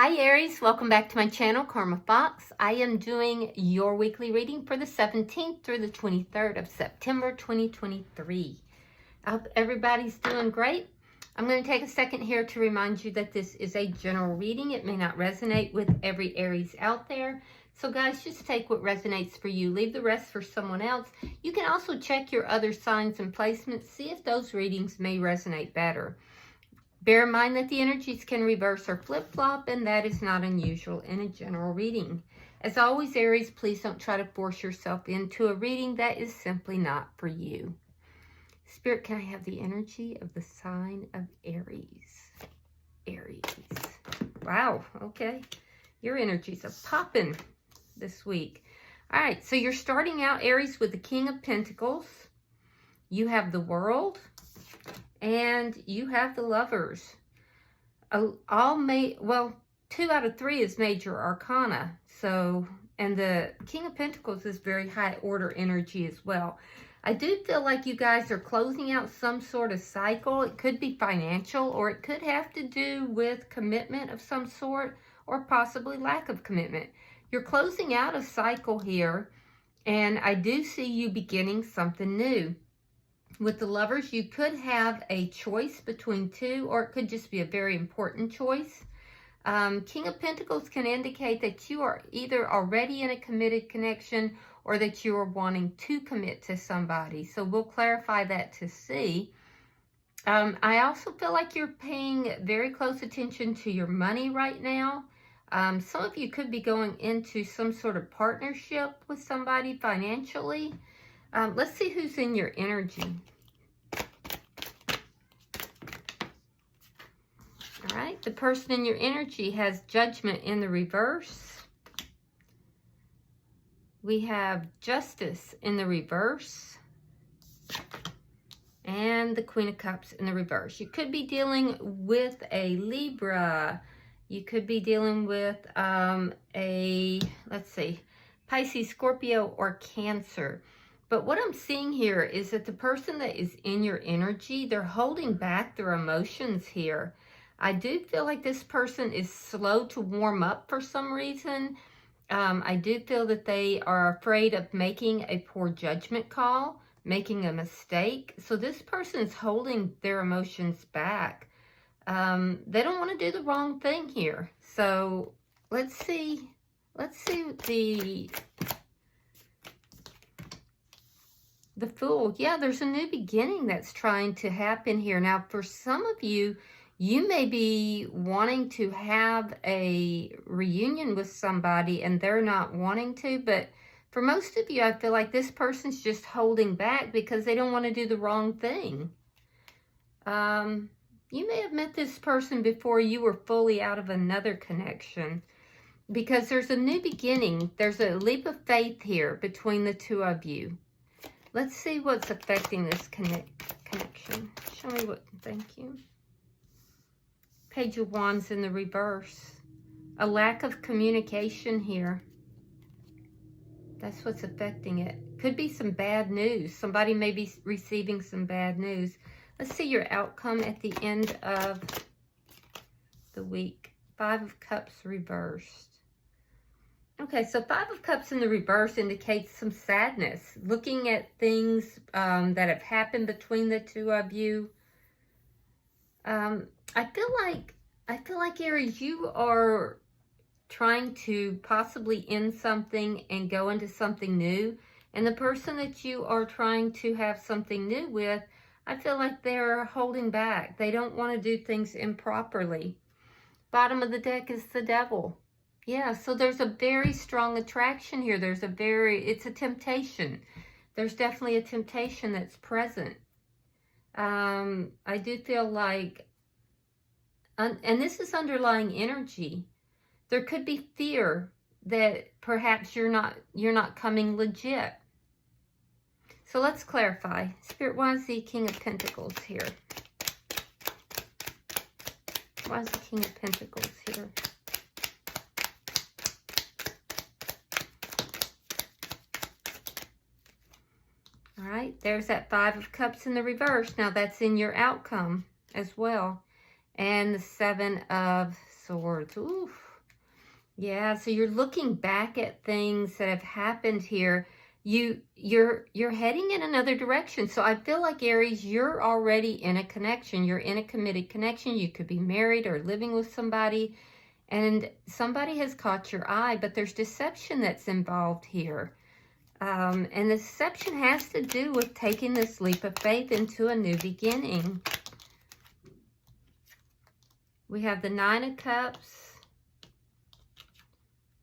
Hi Aries, welcome back to my channel, Karma Fox. I am doing your weekly reading for the 17th through the 23rd of September 2023. I hope everybody's doing great. I'm going to take a second here to remind you that this is a general reading. It may not resonate with every Aries out there. So guys, just take what resonates for you. Leave the rest for someone else. You can also check your other signs and placements. See if those readings may resonate better. Bear in mind that the energies can reverse or flip-flop, and that is not unusual in a general reading. As always, Aries, please don't try to force yourself into a reading that is simply not for you. Spirit, can I have the energy of the sign of Aries? Aries. Wow, okay. Your energies are popping this week. All right, so you're starting out, Aries, with the King of Pentacles. You have the World. And you have the Lovers. Well, 2 out of 3 is major arcana. So, and the King of Pentacles is very high order energy as well. I do feel like you guys are closing out some sort of cycle. It could be financial, or it could have to do with commitment of some sort, or possibly lack of commitment. You're closing out a cycle here, and I do see you beginning something new. With the Lovers, you could have a choice between two, or it could just be a very important choice. King of Pentacles can indicate that you are either already in a committed connection or that you are wanting to commit to somebody. So we'll clarify that to see. I also feel like you're paying very close attention to your money right now. Some of you could be going into some sort of partnership with somebody financially. Let's see who's in your energy. All right, the person in your energy has Judgment in the reverse. We have Justice in the reverse. And the Queen of Cups in the reverse. You could be dealing with a Libra. You could be dealing with Pisces, Scorpio, or Cancer. But what I'm seeing here is that the person that is in your energy, they're holding back their emotions here. I do feel like this person is slow to warm up for some reason. I do feel that they are afraid of making a poor judgment call, making a mistake. So this person is holding their emotions back. They don't want to do the wrong thing here. So let's see the Fool. Yeah, there's a new beginning that's trying to happen here. Now, for some of you, you may be wanting to have a reunion with somebody and they're not wanting to. But for most of you, I feel like this person's just holding back because they don't want to do the wrong thing. You may have met this person before you were fully out of another connection, because there's a new beginning. There's a leap of faith here between the two of you. Let's see what's affecting this connection. Show me what, thank you. Page of Wands in the reverse. A lack of communication here. That's what's affecting it. Could be some bad news. Somebody may be receiving some bad news. Let's see your outcome at the end of the week. 5 of Cups reversed. Okay, so 5 of Cups in the reverse indicates some sadness. Looking at things that have happened between the two of you. I feel like Aries, you are trying to possibly end something and go into something new. And the person that you are trying to have something new with, I feel like they're holding back. They don't want to do things improperly. Bottom of the deck is the Devil. Yeah, so there's a very strong attraction here. It's a temptation. There's definitely a temptation that's present. I do feel like, and this is underlying energy. There could be fear that perhaps you're not coming legit. So let's clarify. Spirit, why is the King of Pentacles here? Why is the King of Pentacles here? All right, there's that 5 of Cups in the reverse. Now that's in your outcome as well. And the 7 of Swords. Oof. Yeah, so you're looking back at things that have happened here. You're heading in another direction. So I feel like, Aries, you're already in a connection. You're in a committed connection. You could be married or living with somebody, and somebody has caught your eye, but there's deception that's involved here. And the deception has to do with taking this leap of faith into a new beginning. We have the Nine of Cups.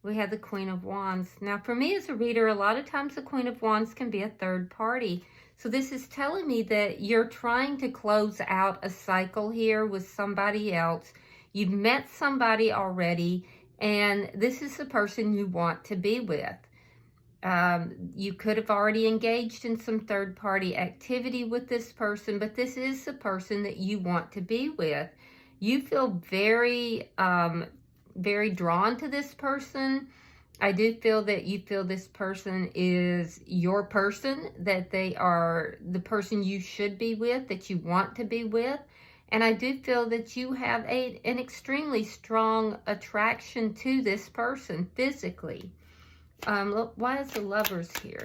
We have the Queen of Wands. Now, for me as a reader, a lot of times the Queen of Wands can be a third party. So this is telling me that you're trying to close out a cycle here with somebody else. You've met somebody already, and this is the person you want to be with. You could have already engaged in some third-party activity with this person, but this is the person that you want to be with. You feel very drawn to this person. I do feel that you feel this person is your person, that they are the person you should be with, that you want to be with. And I do feel that you have an extremely strong attraction to this person physically. Look, why is the Lovers here?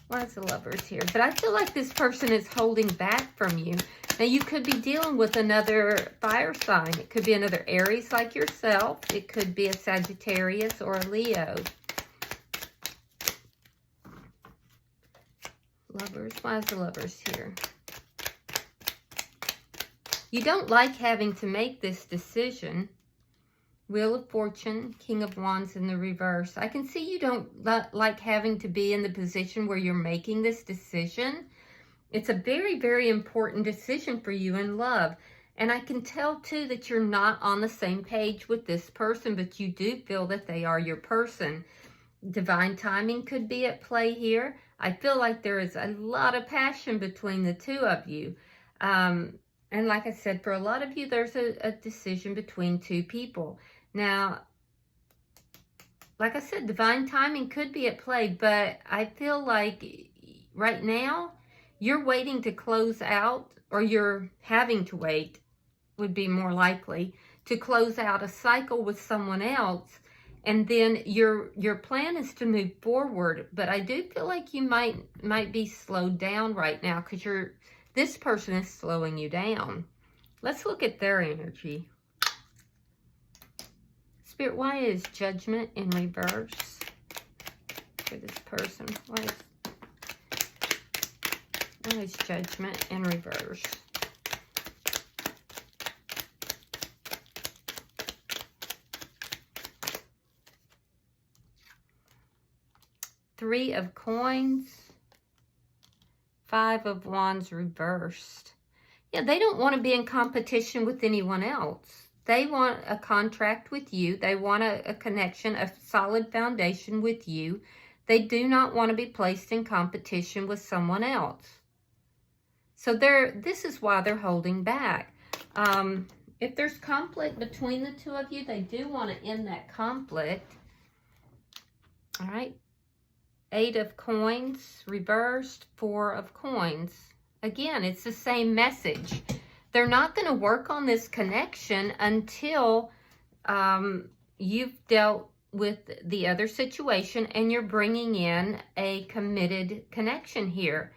Why is the Lovers here? But I feel like this person is holding back from you. Now, you could be dealing with another fire sign. It could be another Aries like yourself. It could be a Sagittarius or a Leo. Lovers. Why is the Lovers here? You don't like having to make this decision. Wheel of Fortune, King of Wands in the reverse. I can see you don't like having to be in the position where you're making this decision. It's a very, very important decision for you in love. And I can tell, too, that you're not on the same page with this person, but you do feel that they are your person. Divine timing could be at play here. I feel like there is a lot of passion between the two of you. And like I said, for a lot of you, there's a decision between two people. Now, like I said, divine timing could be at play, but I feel like right now, you're waiting to close out, or you're having to wait, would be more likely, to close out a cycle with someone else. And then your plan is to move forward. But I do feel like you might be slowed down right now, because this person is slowing you down. Let's look at their energy. Spirit, why is Judgment in reverse for this person? Why is Judgment in reverse? Three of Coins. Five of Wands reversed. Yeah, they don't want to be in competition with anyone else. They want a contract with you. They want a connection, a solid foundation with you. They do not want to be placed in competition with someone else. So this is why they're holding back. If there's conflict between the two of you, they do want to end that conflict. All right. Eight of Coins reversed, Four of Coins. Again, it's the same message. They're not going to work on this connection until you've dealt with the other situation and you're bringing in a committed connection here.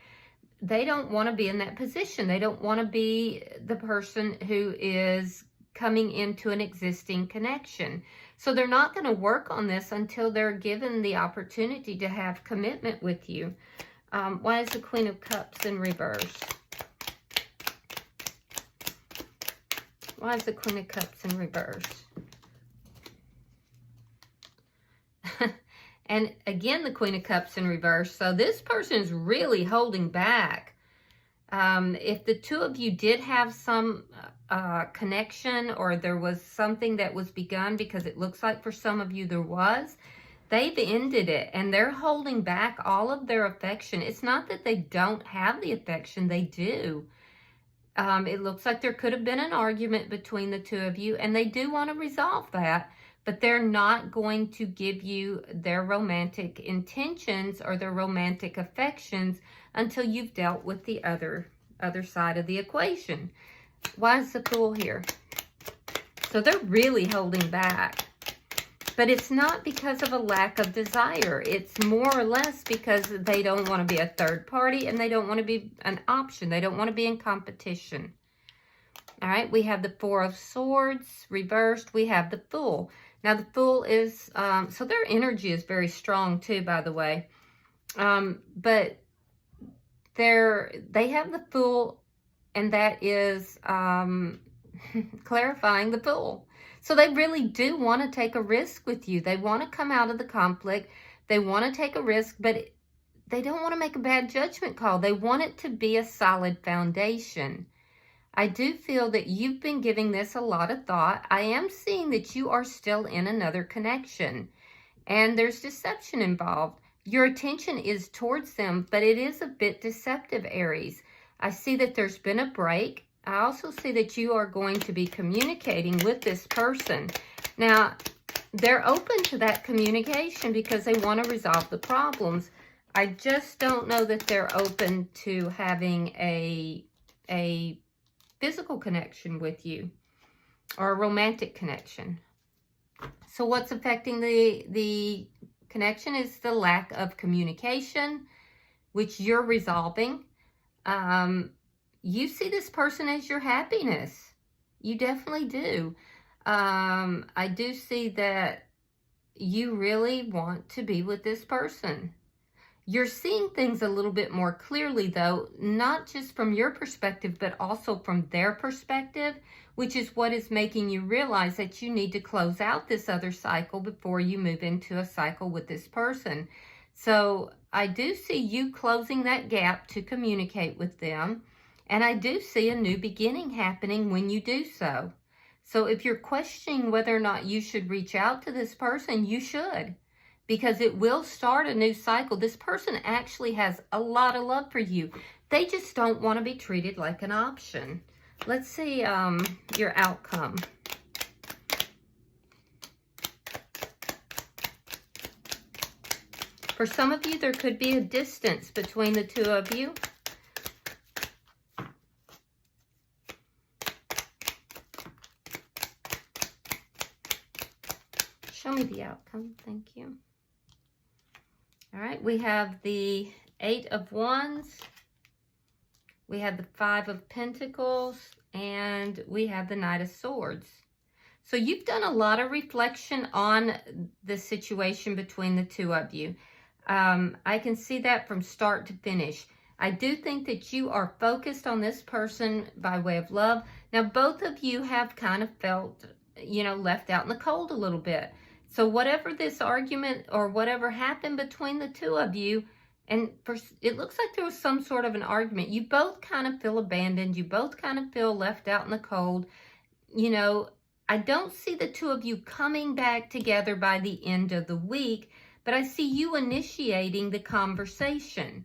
They don't want to be in that position. They don't want to be the person who is coming into an existing connection. So they're not going to work on this until they're given the opportunity to have commitment with you. Why is the Queen of Cups in reverse? Why is the Queen of Cups in reverse? And again, the Queen of Cups in reverse. So this person is really holding back. If the two of you did have some connection, or there was something that was begun, because it looks like for some of you there was, they've ended it and they're holding back all of their affection. It's not that they don't have the affection, they do. It looks like there could have been an argument between the two of you, and they do want to resolve that, but they're not going to give you their romantic intentions or their romantic affections until you've dealt with the other side of the equation. Why is the Fool here? So they're really holding back. But it's not because of a lack of desire. It's more or less because they don't want to be a third party and they don't want to be an option. They don't want to be in competition. All right, we have the Four of Swords reversed. We have the Fool. Now, the Fool is, so their energy is very strong too, by the way. But they have the Fool, and that is clarifying the Fool. So they really do want to take a risk with you. They want to come out of the conflict. They want to take a risk, but they don't want to make a bad judgment call. They want it to be a solid foundation. I do feel that you've been giving this a lot of thought. I am seeing that you are still in another connection, and there's deception involved. Your attention is towards them, but it is a bit deceptive, Aries. I see that there's been a break. I also see that you are going to be communicating with this person. Now, they're open to that communication because they want to resolve the problems. I just don't know that they're open to having a physical connection with you or a romantic connection. So what's affecting the connection is the lack of communication, which you're resolving. You see this person as your happiness. You definitely do. I do see that you really want to be with this person. You're seeing things a little bit more clearly, though, not just from your perspective, but also from their perspective, which is what is making you realize that you need to close out this other cycle before you move into a cycle with this person. So I do see you closing that gap to communicate with them, and I do see a new beginning happening when you do so. So if you're questioning whether or not you should reach out to this person, you should, because it will start a new cycle. This person actually has a lot of love for you. They just don't want to be treated like an option. Let's see your outcome. For some of you, there could be a distance between the two of you. Show me the outcome. Thank you. All right, we have the Eight of Wands. We have the Five of Pentacles, and we have the Knight of Swords. So you've done a lot of reflection on the situation between the two of you. I can see that from start to finish. I do think that you are focused on this person by way of love. Now, both of you have kind of felt, left out in the cold a little bit. So whatever this argument or whatever happened between the two of you, and it looks like there was some sort of an argument. You both kind of feel abandoned. You both kind of feel left out in the cold. I don't see the two of you coming back together by the end of the week, but I see you initiating the conversation.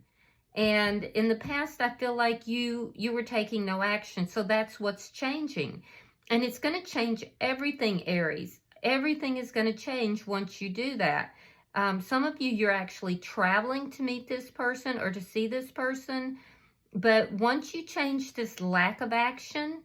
And in the past, I feel like you were taking no action. So that's what's changing. And it's going to change everything, Aries. Everything is going to change once you do that. Some of you, you're actually traveling to meet this person or to see this person. But once you change this lack of action,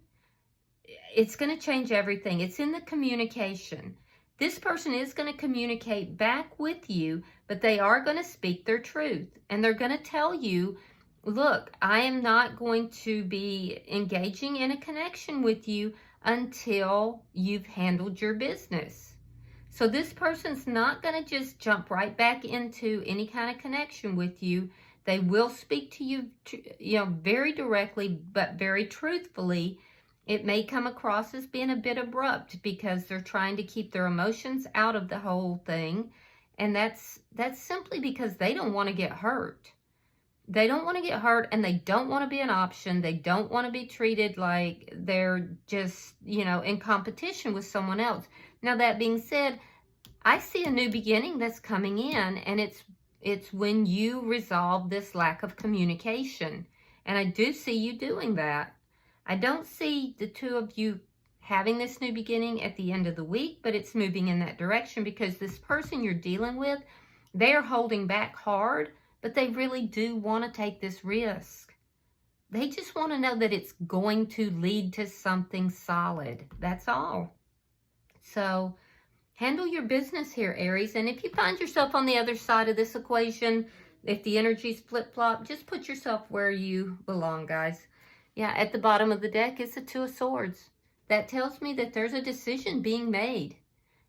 it's going to change everything. It's in the communication. This person is going to communicate back with you, but they are going to speak their truth. And they're going to tell you, look, I am not going to be engaging in a connection with you until you've handled your business. So this person's not going to just jump right back into any kind of connection with you. They will speak to you, very directly, but very truthfully. It may come across as being a bit abrupt because they're trying to keep their emotions out of the whole thing. And that's simply because they don't want to get hurt. They don't want to get hurt, and they don't want to be an option. They don't want to be treated like they're just, in competition with someone else. Now, that being said, I see a new beginning that's coming in, and it's when you resolve this lack of communication. And I do see you doing that. I don't see the two of you having this new beginning at the end of the week, but it's moving in that direction because this person you're dealing with, they're holding back hard, but they really do want to take this risk. They just want to know that it's going to lead to something solid. That's all. So handle your business here, Aries. And if you find yourself on the other side of this equation, if the energies flip-flop, just put yourself where you belong, guys. Yeah, at the bottom of the deck is the Two of Swords. That tells me that there's a decision being made.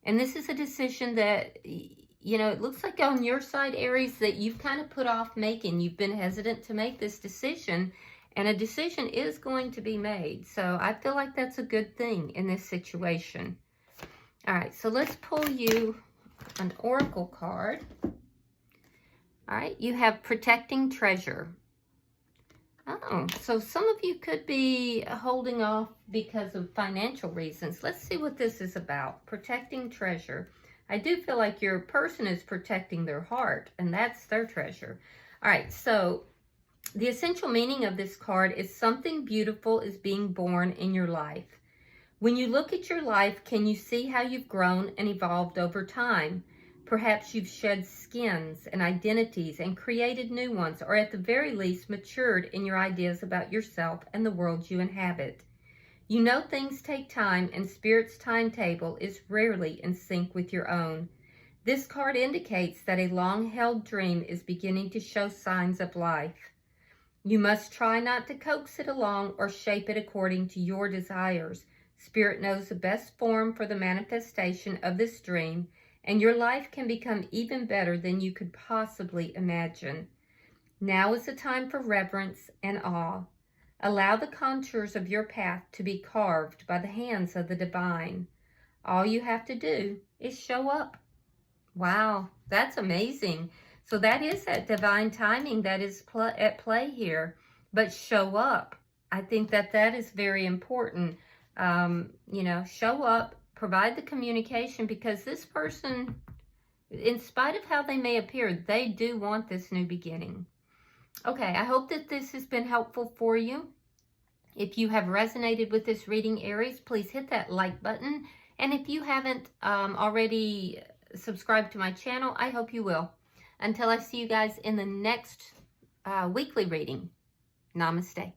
And this is a decision that, you know, it looks like on your side, Aries, that you've kind of put off making. You've been hesitant to make this decision, and a decision is going to be made. So I feel like that's a good thing in this situation. All right, so let's pull you an oracle card. All right, you have Protecting Treasure. Oh, so some of you could be holding off because of financial reasons. Let's see what this is about. Protecting treasure. I do feel like your person is protecting their heart, and that's their treasure. All right, so the essential meaning of this card is something beautiful is being born in your life. When you look at your life, can you see how you've grown and evolved over time? Perhaps you've shed skins and identities and created new ones, or at the very least matured in your ideas about yourself and the world you inhabit. You know things take time, and Spirit's timetable is rarely in sync with your own. This card indicates that a long-held dream is beginning to show signs of life. You must try not to coax it along or shape it according to your desires. Spirit knows the best form for the manifestation of this dream, and your life can become even better than you could possibly imagine. Now is the time for reverence and awe. Allow the contours of your path to be carved by the hands of the divine. All you have to do is show up. Wow, that's amazing. So that is that divine timing that is at play here. But show up. I think that is very important. You know, show up. Provide the communication, because this person, in spite of how they may appear, they do want this new beginning. Okay, I hope that this has been helpful for you. If you have resonated with this reading, Aries, please hit that like button. And if you haven't already subscribed to my channel, I hope you will. Until I see you guys in the next weekly reading, namaste.